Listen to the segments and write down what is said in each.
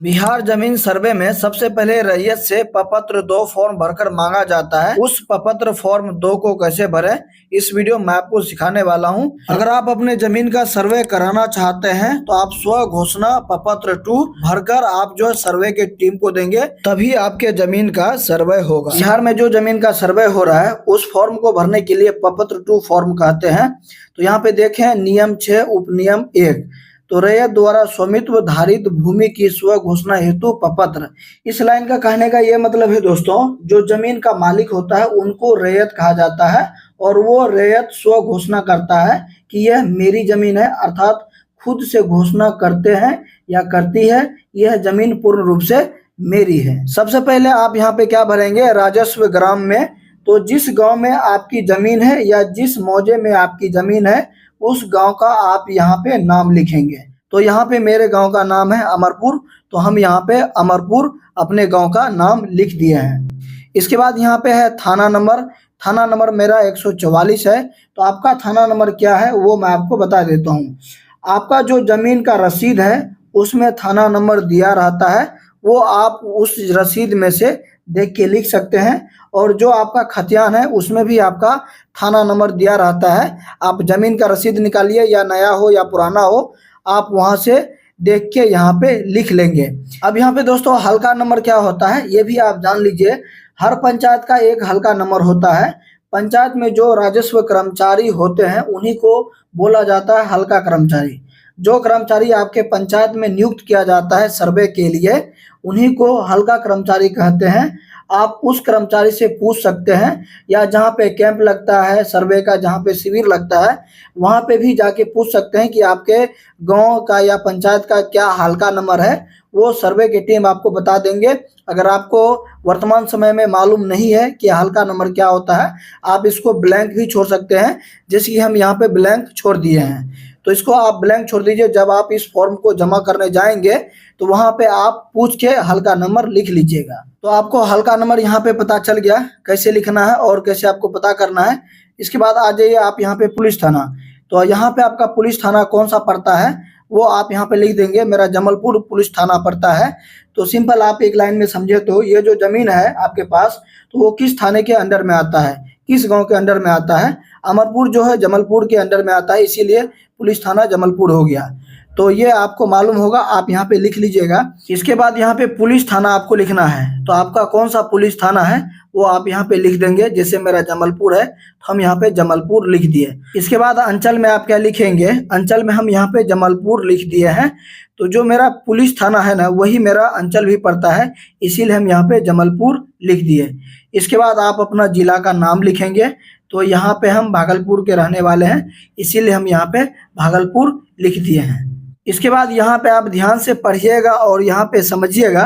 बिहार जमीन सर्वे में सबसे पहले रैयत से प्रपत्र 2 फॉर्म भरकर मांगा जाता है। उस प्रपत्र फॉर्म 2 को कैसे भरें, इस वीडियो में आपको सिखाने वाला हूं। अगर आप अपने जमीन का सर्वे कराना चाहते हैं तो आप स्व घोषणा प्रपत्र 2 भरकर आप जो सर्वे के टीम को देंगे, तभी आपके जमीन का सर्वे होगा। बिहार में जो जमीन का सर्वे हो रहा है उस फॉर्म को भरने के लिए प्रपत्र 2 फॉर्म कहते हैं। तो यहाँ पे देखें नियम 6 उपनियम 1, तो रैयत द्वारा स्वामित्व धारित भूमि की स्व घोषणा हेतु प्रपत्र। इस लाइन का कहने का ये मतलब है दोस्तों, जो जमीन का मालिक होता है उनको रैयत कहा जाता है और वो रैयत स्व घोषणा करता है कि यह मेरी जमीन है, अर्थात खुद से घोषणा करते हैं या करती है यह जमीन पूर्ण रूप से मेरी है। सबसे पहले आप यहाँ पे क्या भरेंगे, राजस्व ग्राम में। तो जिस गांव में आपकी जमीन है या जिस मौजे में आपकी जमीन है उस गांव का आप यहाँ पे नाम लिखेंगे। तो यहाँ पे मेरे गांव का नाम है अमरपुर, तो हम यहाँ पे अमरपुर अपने गांव का नाम लिख दिए हैं। इसके बाद यहाँ पे है थाना नंबर। थाना नंबर मेरा 144 है। तो आपका थाना नंबर क्या है वो मैं आपको बता देता हूँ। आपका जो जमीन का रसीद है उसमें थाना नंबर दिया रहता है, वो आप उस रसीद में से देख के लिख सकते हैं। और जो आपका खतियान है उसमें भी आपका थाना नंबर दिया रहता है। आप जमीन का रसीद निकालिए, या नया हो या पुराना हो, आप वहां से देख के यहाँ पे लिख लेंगे। अब यहाँ पे दोस्तों हल्का नंबर क्या होता है ये भी आप जान लीजिए। हर पंचायत का एक हल्का नंबर होता है। पंचायत में जो राजस्व कर्मचारी होते हैं उन्हीं को बोला जाता है हल्का कर्मचारी। जो कर्मचारी आपके पंचायत में नियुक्त किया जाता है सर्वे के लिए, उन्हीं को हल्का कर्मचारी कहते हैं। आप उस कर्मचारी से पूछ सकते हैं, या जहाँ पे कैंप लगता है सर्वे का, जहाँ पे शिविर लगता है, वहाँ पे भी जाके पूछ सकते हैं कि आपके गांव का या पंचायत का क्या हल्का नंबर है। वो सर्वे की टीम आपको बता देंगे। अगर आपको वर्तमान समय में मालूम नहीं है कि हल्का नंबर क्या होता है, आप इसको ब्लैंक भी छोड़ सकते हैं, जैसे कि हम यहाँ पे ब्लैंक छोड़ दिए हैं। तो इसको आप ब्लैंक छोड़ दीजिए। जब आप इस फॉर्म को जमा करने जाएंगे तो वहां पे आप पूछ के हल्का नंबर लिख लीजिएगा। तो आपको हल्का नंबर यहाँ पे पता चल गया कैसे लिखना है और कैसे आपको पता करना है। इसके बाद आ जाइए आप यहाँ पे पुलिस थाना। तो यहाँ पे आपका पुलिस थाना कौन सा पड़ता है वो आप यहाँ पे लिख देंगे। मेरा जमलपुर पुलिस थाना पड़ता है। तो सिंपल आप एक लाइन में समझे तो ये जो जमीन है आपके पास, तो वो किस थाने के अंडर में आता है, किस गांव के अंडर में आता है। अमरपुर जो है जमलपुर के अंडर में आता है, इसीलिए पुलिस थाना जमलपुर हो गया। तो ये आपको मालूम होगा, आप यहाँ पे लिख लीजिएगा। इसके बाद यहाँ पे पुलिस थाना आपको लिखना है। तो आपका कौन सा पुलिस थाना है वो आप यहाँ पे लिख देंगे। जैसे मेरा जमलपुर है तो हम यहाँ पे जमलपुर लिख दिए। इसके बाद अंचल में आप क्या लिखेंगे, अंचल में हम यहाँ पे जमलपुर लिख दिए हैं। तो जो मेरा पुलिस थाना है ना वही मेरा अंचल भी पड़ता है, इसीलिए हम यहाँ पे जमलपुर लिख दिए। इसके बाद आप अपना जिला का नाम लिखेंगे। तो यहाँ पे हम भागलपुर के रहने वाले हैं, इसीलिए हम यहाँ पे भागलपुर लिख दिए हैं। इसके बाद यहाँ पे आप ध्यान से पढ़िएगा और यहाँ पे समझिएगा।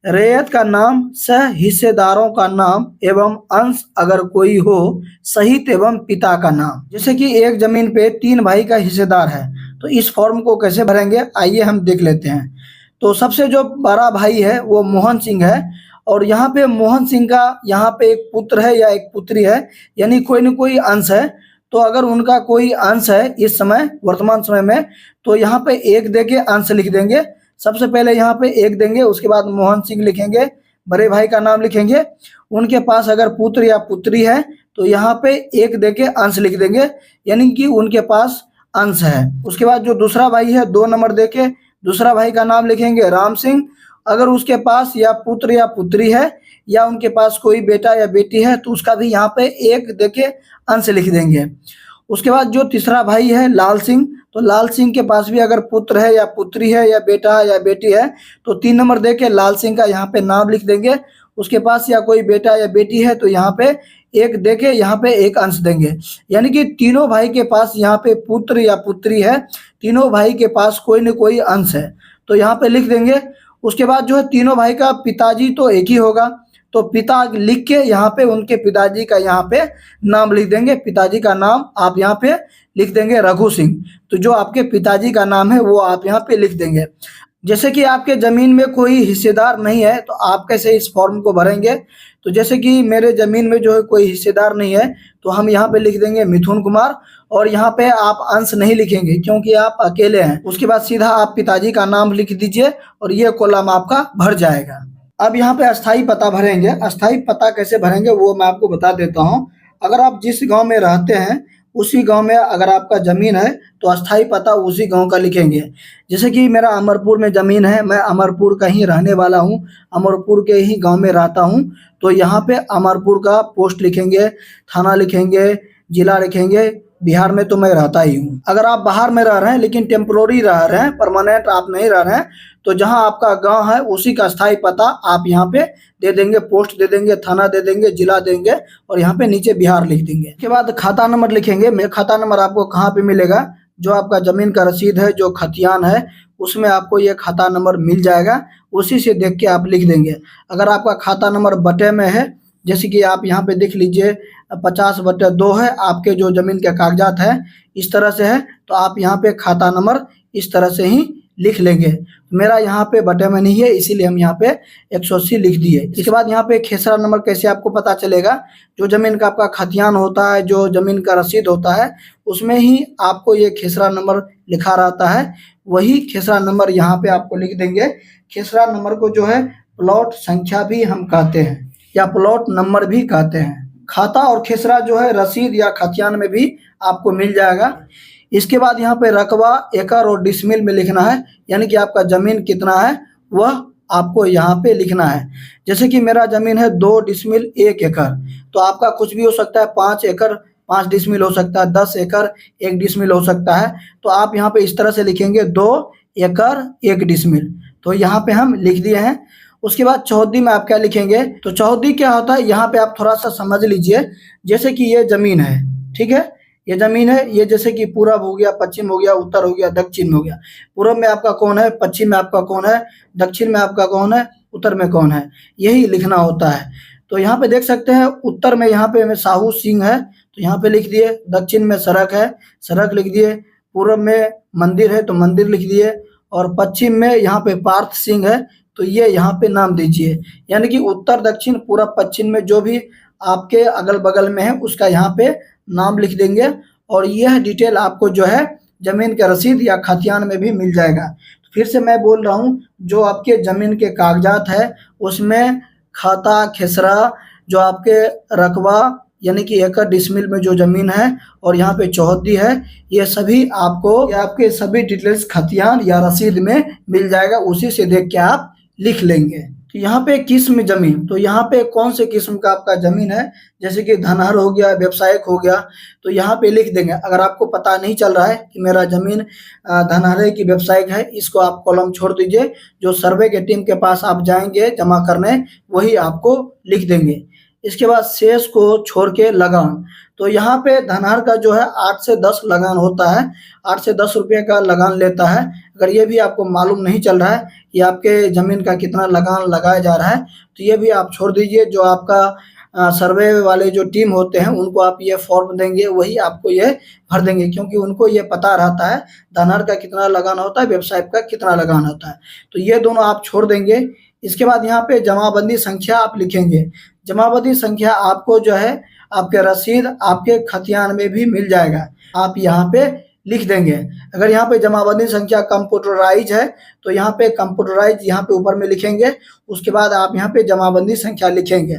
रैयत का नाम सह हिस्सेदारों का नाम एवं अंश अगर कोई हो सहित एवं पिता का नाम। जैसे कि एक जमीन पे 3 भाई का हिस्सेदार है, तो इस फॉर्म को कैसे भरेंगे आइए हम देख लेते हैं। तो सबसे जो बड़ा भाई है वो मोहन सिंह है, और यहाँ पे मोहन सिंह का यहाँ पे एक पुत्र है या एक पुत्री है, यानी कोई न कोई अंश है। तो अगर उनका कोई अंश है इस समय वर्तमान समय में, तो यहाँ पे 1 देके अंश लिख देंगे। सबसे पहले यहाँ पे 1 देंगे, उसके बाद मोहन सिंह लिखेंगे, बड़े भाई का नाम लिखेंगे। उनके पास अगर पुत्र या पुत्री है तो यहाँ पे 1 देके अंश लिख देंगे, यानी कि उनके पास अंश है। उसके बाद जो दूसरा भाई है 2 नंबर देके दूसरा भाई का नाम लिखेंगे राम सिंह। अगर उसके पास या पुत्र या पुत्री है या उनके पास कोई बेटा या बेटी है तो उसका भी यहाँ पे 1 देके अंश लिख देंगे। उसके बाद जो तीसरा भाई है लाल सिंह, तो लाल सिंह के पास भी अगर पुत्र है या पुत्री है या बेटा है या बेटी है तो 3 नंबर देके लाल सिंह का यहाँ पे नाम लिख देंगे। उसके पास या कोई बेटा या बेटी है तो यहाँ पे 1 देके यहाँ पे 1 अंश देंगे, यानी कि तीनों भाई के पास यहाँ पे पुत्र या पुत्री है, तीनों भाई के पास कोई न कोई अंश है, तो यहाँ पे लिख देंगे। उसके बाद जो है तीनों भाई का पिताजी तो एक ही होगा, तो पिता लिख के यहाँ पे उनके पिताजी का यहाँ पे नाम लिख देंगे। पिताजी का नाम आप यहाँ पे लिख देंगे रघु सिंह। तो जो आपके पिताजी का नाम है वो आप यहाँ पे लिख देंगे। जैसे कि आपके जमीन में कोई हिस्सेदार नहीं है तो आप कैसे इस फॉर्म को भरेंगे। तो जैसे कि मेरे जमीन में जो है कोई हिस्सेदार नहीं है तो हम यहाँ पे लिख देंगे मिथुन कुमार, और यहाँ पे आप अंश नहीं लिखेंगे क्योंकि आप अकेले हैं। उसके बाद सीधा आप पिताजी का नाम लिख दीजिए और ये कॉलम आपका भर जाएगा। अब यहाँ पे अस्थाई पता भरेंगे। अस्थाई पता कैसे भरेंगे वो मैं आपको बता देता हूँ। अगर आप जिस गांव में रहते हैं उसी गांव में अगर आपका जमीन है तो अस्थाई पता उसी गांव का लिखेंगे। जैसे कि मेरा अमरपुर में जमीन है, मैं अमरपुर का ही रहने वाला हूँ, अमरपुर के ही गांव में रहता हूँ, तो यहाँ पे अमरपुर का पोस्ट लिखेंगे, थाना लिखेंगे, जिला लिखेंगे। बिहार में तो मैं रहता ही हूँ। अगर आप बाहर में रह रहे हैं लेकिन टेम्पोररी रह रहे हैं, परमानेंट आप नहीं रह रहे हैं, तो जहाँ आपका गांव है उसी का स्थायी पता आप यहाँ पे दे देंगे, पोस्ट दे देंगे, थाना दे देंगे, जिला देंगे और यहाँ पे नीचे बिहार लिख देंगे। उसके बाद खाता नंबर लिखेंगे। मेरा खाता नंबर आपको कहाँ पे मिलेगा, जो आपका जमीन का रसीद है, जो खतियान है, उसमें आपको ये खाता नंबर मिल जाएगा, उसी से देख के आप लिख देंगे। अगर आपका खाता नंबर बटे में है, जैसे कि आप यहाँ पे देख लीजिए 50/2 है, आपके जो जमीन के कागजात है इस तरह से है, तो आप यहाँ पे खाता नंबर इस तरह से ही लिख लेंगे। मेरा यहाँ पे बटे में नहीं है इसीलिए हम यहाँ पे 180 लिख दिए। इसके बाद यहाँ पे खेसरा नंबर कैसे आपको पता चलेगा, जो जमीन का आपका खतियान होता है, जो जमीन का रसीद होता है, उसमें ही आपको ये खेसरा नंबर लिखा रहता है, वही खेसरा नंबर यहाँ पे आपको लिख देंगे। खेसरा नंबर को जो है प्लॉट संख्या भी हम कहते हैं या प्लॉट नंबर भी कहते हैं। खाता और खेसरा जो है रसीद या खतियान में भी आपको मिल जाएगा। इसके बाद यहाँ पे रकबा एकड़ और डिसमिल में लिखना है, यानी कि आपका जमीन कितना है वह आपको यहाँ पे लिखना है। जैसे कि मेरा जमीन है 2 डिसमिल 1 एकड़, तो आपका कुछ भी हो सकता है, 5 एकड़ 5 डिसमिल हो सकता है, 10 एकड़ 1 डिसमिल हो सकता है। तो आप यहाँ पे इस तरह से लिखेंगे 2 एकड़ 1 डिसमिल, तो यहाँ पे हम लिख दिए हैं। उसके बाद चौहद्दी में आप क्या लिखेंगे, तो चौहद्दी क्या होता है यहाँ पे आप थोड़ा सा समझ लीजिए। जैसे कि ये जमीन है, ठीक है, ये जमीन है, ये जैसे कि पूरब हो गया, पश्चिम हो गया, उत्तर हो गया, दक्षिण हो गया। पूरब में आपका कौन है, पश्चिम में आपका कौन है, दक्षिण में आपका कौन है, उत्तर में कौन है, यही लिखना होता है। तो यहाँ पे देख सकते हैं उत्तर में यहाँ पे साहू सिंह है तो यहाँ पे लिख दिए, दक्षिण में सड़क है, सड़क लिख दिए, पूरब में मंदिर है तो मंदिर लिख दिए, और पश्चिम में यहाँ पे पार्थ सिंह है तो ये यहाँ पे नाम दीजिए। यानी कि उत्तर दक्षिण पूरब पश्चिम में जो भी आपके अगल बगल में है उसका यहाँ पे नाम लिख देंगे, और यह डिटेल आपको जो है जमीन के रसीद या खतियान में भी मिल जाएगा। फिर से मैं बोल रहा हूँ, जो आपके जमीन के कागजात है उसमें खाता खेसरा, जो आपके रकबा यानी कि एकड़ डिसमिल में जो जमीन है, और यहाँ पे चौहद्दी है, ये सभी आपको आपके सभी डिटेल्स खतियान या रसीद में मिल जाएगा, उसी से देख के आप लिख लेंगे। तो यहाँ पे किस्म जमीन, तो यहाँ पे कौन से किस्म का आपका जमीन है, जैसे कि धनहर हो गया, व्यवसायिक हो गया, तो यहाँ पे लिख देंगे। अगर आपको पता नहीं चल रहा है कि मेरा जमीन धनहर है कि व्यवसायिक है, इसको आप कॉलम छोड़ दीजिए, जो सर्वे के टीम के पास आप जाएंगे जमा करने वही आपको लिख देंगे। इसके बाद शेष को छोड़ के लगान, तो यहाँ पे धनहर का जो है 8 से 10 लगान होता है, 8 से 10 रुपये का लगान लेता है। अगर ये भी आपको मालूम नहीं चल रहा है कि आपके ज़मीन का कितना लगान लगाया जा रहा है तो ये भी आप छोड़ दीजिए। जो आपका सर्वे वाले जो टीम होते हैं उनको आप ये फॉर्म देंगे, वही आपको ये भर देंगे, क्योंकि उनको ये पता रहता है धनहर का कितना लगान होता है, व्यवसाय का कितना लगान होता है। तो ये दोनों आप छोड़ देंगे। इसके बाद यहाँ पे जमाबंदी संख्या आप लिखेंगे। जमाबंदी संख्या आपको जो है आपके रसीद आपके खतियान में भी मिल जाएगा, आप यहाँ पे लिख देंगे। अगर यहाँ पे जमाबंदी संख्या कंप्यूटराइज है तो यहाँ पे कंप्यूटराइज यहाँ पे ऊपर में लिखेंगे, उसके बाद आप यहाँ पे जमाबंदी संख्या लिखेंगे।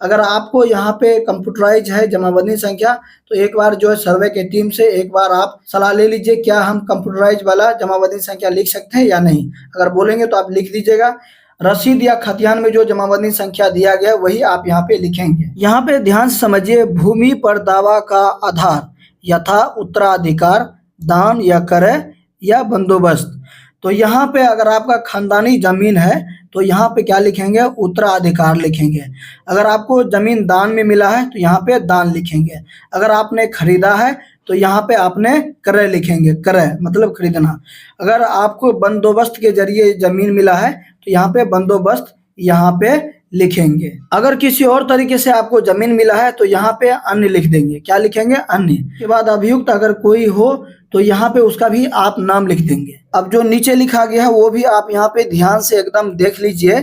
अगर आपको यहाँ पे कंप्यूटराइज है जमाबंदी संख्या तो एक बार जो है सर्वे के टीम से एक बार आप सलाह ले लीजिए, क्या हम कंप्यूटराइज वाला जमाबंदी संख्या लिख सकते हैं या नहीं। अगर बोलेंगे तो आप लिख दीजिएगा। रसीद या खतियान में जो जमाबंदी संख्या दिया गया वही आप यहाँ पे लिखेंगे। यहाँ पे ध्यान से समझिए, भूमि पर दावा का आधार यथा उत्तराधिकार, दान या क्रय या बंदोबस्त। तो यहाँ पे अगर आपका खानदानी जमीन है तो यहाँ पे क्या लिखेंगे, उत्तराधिकार लिखेंगे। अगर आपको जमीन दान में मिला है तो यहाँ पे दान लिखेंगे। अगर आपने खरीदा है तो यहाँ पे आपने क्रय लिखेंगे, क्रय मतलब खरीदना। अगर आपको बंदोबस्त के जरिए जमीन मिला है तो यहाँ पे बंदोबस्त यहाँ पे लिखेंगे। अगर किसी और तरीके से आपको जमीन मिला है तो यहाँ पे अन्य लिख देंगे। क्या लिखेंगे, अन्य। के बाद अभियुक्त अगर कोई हो तो यहाँ पे उसका भी आप नाम लिख देंगे। अब जो नीचे लिखा गया है वो भी आप यहाँ पे ध्यान से एकदम देख लीजिए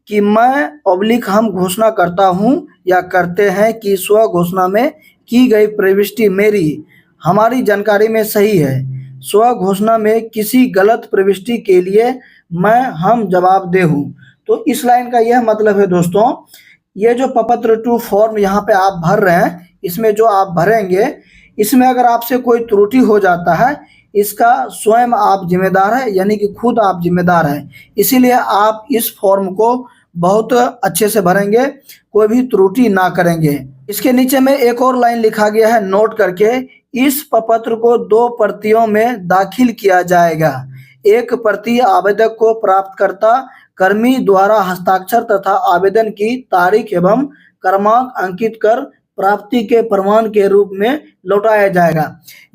कि मैं ऑब्लिक हम घोषणा करता हूँ या करते हैं कि स्व घोषणा में की गई प्रविष्टि मेरी हमारी जानकारी में सही है। स्व घोषणा में किसी गलत प्रविष्टि के लिए मैं हम जवाबदेह हूँ। तो इस लाइन का यह मतलब है दोस्तों, ये जो प्रपत्र टू फॉर्म यहाँ पे आप भर रहे हैं, इसमें जो आप भरेंगे, इसमें अगर आपसे कोई त्रुटि हो जाता है, इसका स्वयं आप जिम्मेदार है, यानी कि खुद आप जिम्मेदार हैं। इसीलिए आप इस फॉर्म को बहुत अच्छे से भरेंगे, कोई भी त्रुटि ना करेंगे। इसके नीचे में एक और लाइन लिखा गया है, नोट करके, इस प्रपत्र को 2 प्रतियों में दाखिल किया जाएगा। एक प्रति आवेदक को प्राप्तकर्ता कर्मी द्वारा हस्ताक्षर तथा आवेदन की तारीख एवं क्रमांक अंकित कर प्राप्ति के प्रमाण के रूप में लौटाया जाएगा।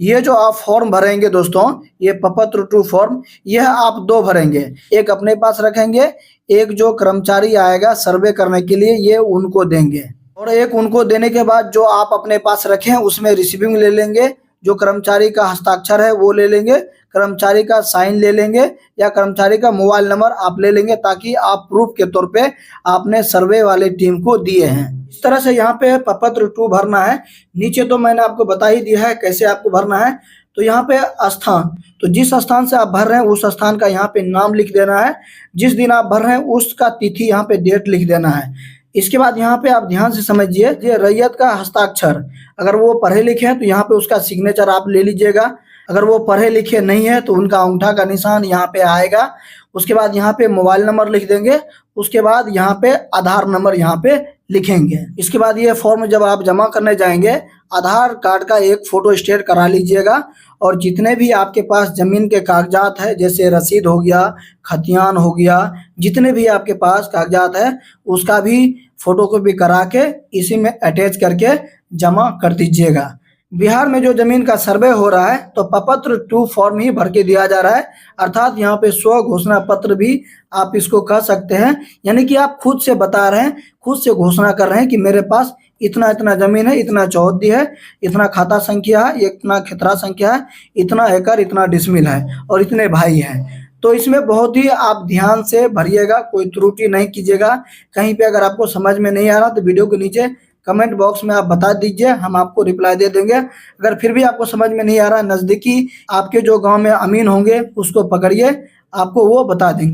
ये जो आप फॉर्म भरेंगे दोस्तों, ये प्रपत्र टू फॉर्म, यह आप 2 भरेंगे। एक अपने पास रखेंगे, एक जो कर्मचारी आएगा सर्वे करने के लिए ये उनको देंगे, और एक उनको देने के बाद जो आप अपने पास रखें उसमें रिसीविंग ले लेंगे, जो कर्मचारी का हस्ताक्षर है वो ले लेंगे, कर्मचारी का साइन ले लेंगे या कर्मचारी का मोबाइल नंबर आप ले लेंगे, ताकि आप प्रूफ के तौर पे आपने सर्वे वाले टीम को दिए हैं। इस तरह से यहाँ पे प्रपत्र 2 भरना है। नीचे तो मैंने आपको बता ही दिया है कैसे आपको भरना है। तो यहाँ पे स्थान, तो जिस स्थान से आप भर रहे हैं उस स्थान का यहाँ पे नाम लिख देना है। जिस दिन आप भर रहे हैं उसका तिथि यहाँ पे डेट लिख देना है। इसके बाद यहाँ पे आप ध्यान से समझिए, ये रैयत का हस्ताक्षर, अगर वो पढ़े लिखे हैं तो यहाँ पे उसका सिग्नेचर आप ले लीजिएगा। अगर वो पढ़े लिखे नहीं है तो उनका अंगूठा का निशान यहाँ पे आएगा। उसके बाद यहाँ पे मोबाइल नंबर लिख देंगे। उसके बाद यहाँ पे आधार नंबर यहाँ पे लिखेंगे। इसके बाद ये फॉर्म जब आप जमा करने जाएंगे, आधार कार्ड का एक फोटो स्टेट करा लीजिएगा, और जितने भी आपके पास जमीन के कागजात है, जैसे रसीद हो गया, खतियान हो गया, जितने भी आपके पास कागजात है उसका भी फोटोकॉपी करा के इसी में अटैच करके जमा कर दीजिएगा। बिहार में जो जमीन का सर्वे हो रहा है तो प्रपत्र 2 फॉर्म ही भर के दिया जा रहा है, अर्थात यहाँ पे स्व घोषणा पत्र भी आप इसको कह सकते हैं। यानी कि आप खुद से बता रहे हैं, खुद से घोषणा कर रहे हैं कि मेरे पास इतना इतना जमीन है, इतना चौहद्दी है, इतना खाता संख्या है, इतना खेतरा संख्या है, इतना एकड़, इतना डिसमिल है और इतने भाई हैं। तो इसमें बहुत ही आप ध्यान से भरिएगा, कोई त्रुटि नहीं कीजिएगा। कहीं पे अगर आपको समझ में नहीं आ रहा तो वीडियो के नीचे कमेंट बॉक्स में आप बता दीजिए, हम आपको रिप्लाई दे देंगे। अगर फिर भी आपको समझ में नहीं आ रहा, नज़दीकी आपके जो गांव में अमीन होंगे उसको पकड़िए, आपको वो बता देंगे।